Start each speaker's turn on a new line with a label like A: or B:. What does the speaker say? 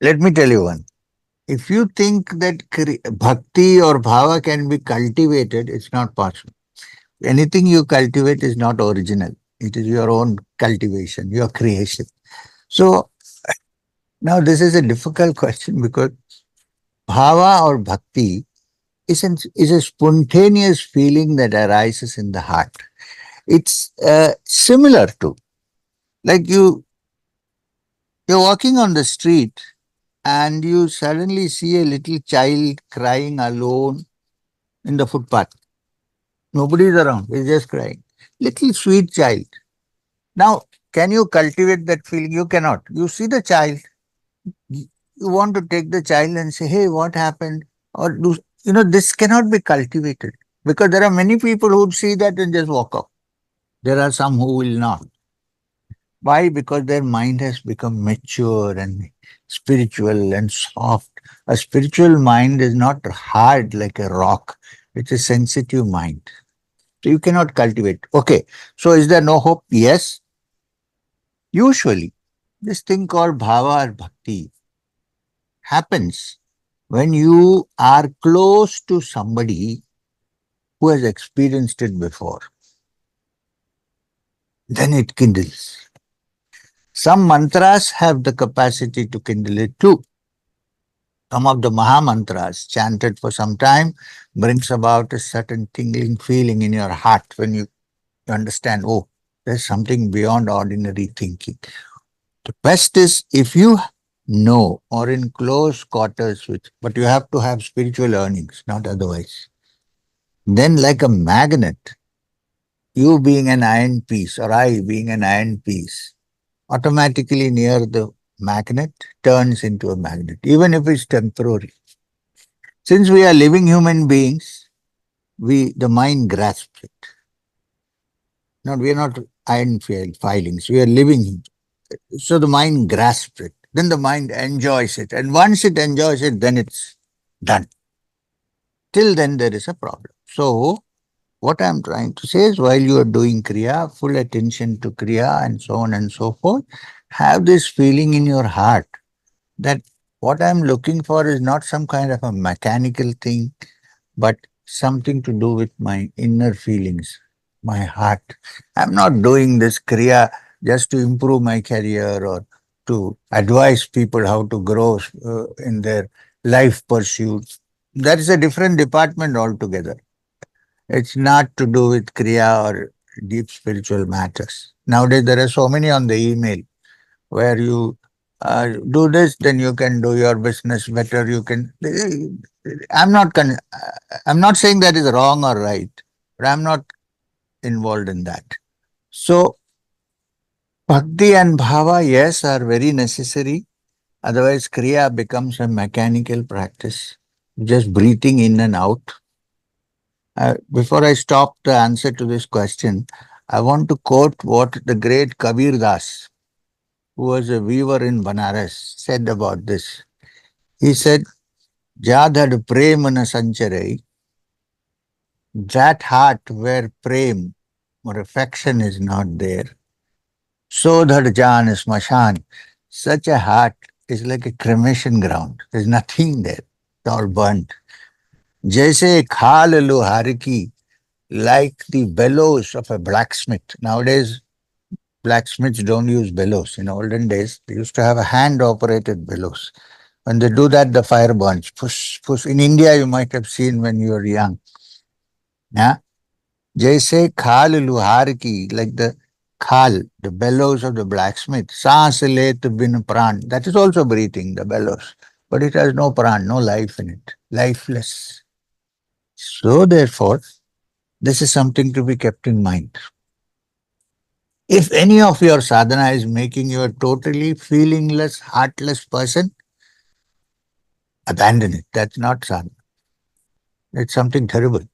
A: Let me tell you one. If you think that bhakti or bhava can be cultivated, it's not possible. Anything you cultivate is not original. It is your own cultivation, your creation. So now this is a difficult question because bhava or bhakti is a spontaneous feeling that arises in the heart. It's similar to like you're walking on the street and you suddenly see a little child crying alone in the footpath. Nobody is around. He's just crying. Little sweet child. Now, can you cultivate that feeling? You cannot. You see the child. You want to take the child and say, "Hey, what happened?" Or do this cannot be cultivated because there are many people who would see that and just walk off. There are some who will not. Why? Because their mind has become mature and spiritual and soft. A spiritual mind is not hard like a rock. It's a sensitive mind. So you cannot cultivate. Okay. So is there no hope? Yes. Usually, this thing called bhava or bhakti happens when you are close to somebody who has experienced it before. Then it kindles. Some mantras have the capacity to kindle it too. Some of the Maha mantras chanted for some time brings about a certain tingling feeling in your heart when you understand, oh, there's something beyond ordinary thinking. The best is if you know or in close quarters with, but you have to have spiritual earnings, not otherwise. Then, like a magnet, you being an iron piece or I being an iron piece, automatically near the magnet turns into a magnet, even if it's temporary. Since we are living human beings, the mind grasps it. Not we are not iron filings. We are living. So the mind grasps it. Then the mind enjoys it. And once it enjoys it, then it's done. Till then, there is a problem. So, what I'm trying to say is while you are doing Kriya, full attention to Kriya and so on and so forth, have this feeling in your heart that what I'm looking for is not some kind of a mechanical thing, but something to do with my inner feelings, my heart. I'm not doing this Kriya just to improve my career or to advise people how to grow in their life pursuits. That is a different department altogether. It's not to do with Kriya or deep spiritual matters. Nowadays, there are so many on the email where you do this, then you can do your business better. You can. I'm not. I'm not saying that is wrong or right, but I'm not involved in that. So, bhakti and bhava, yes, are very necessary. Otherwise, kriya becomes a mechanical practice, just breathing in and out. Before I stop the answer to this question, I want to quote what the great Kabir Das, who was a weaver in Banaras, said about this. He said, Jadhad prem na sancharai, that heart where prem or affection is not there. So that jan is smashan. Such a heart is like a cremation ground. There's nothing there. It's all burnt. Jaise khal luhar ki, like the bellows of a blacksmith. Nowadays, blacksmiths don't use bellows. In olden days, they used to have a hand-operated bellows. When they do that, the fire burns. Push, push. In India, you might have seen when you were young. Yeah. Jaise khal luhar ki, like the khal, the bellows of the blacksmith. Saans let bin pran. That is also breathing, the bellows. But it has no pran, no life in it. Lifeless. So therefore, this is something to be kept in mind. If any of your sadhana is making you a totally feelingless, heartless person, abandon it. That's not sadhana. It's something terrible.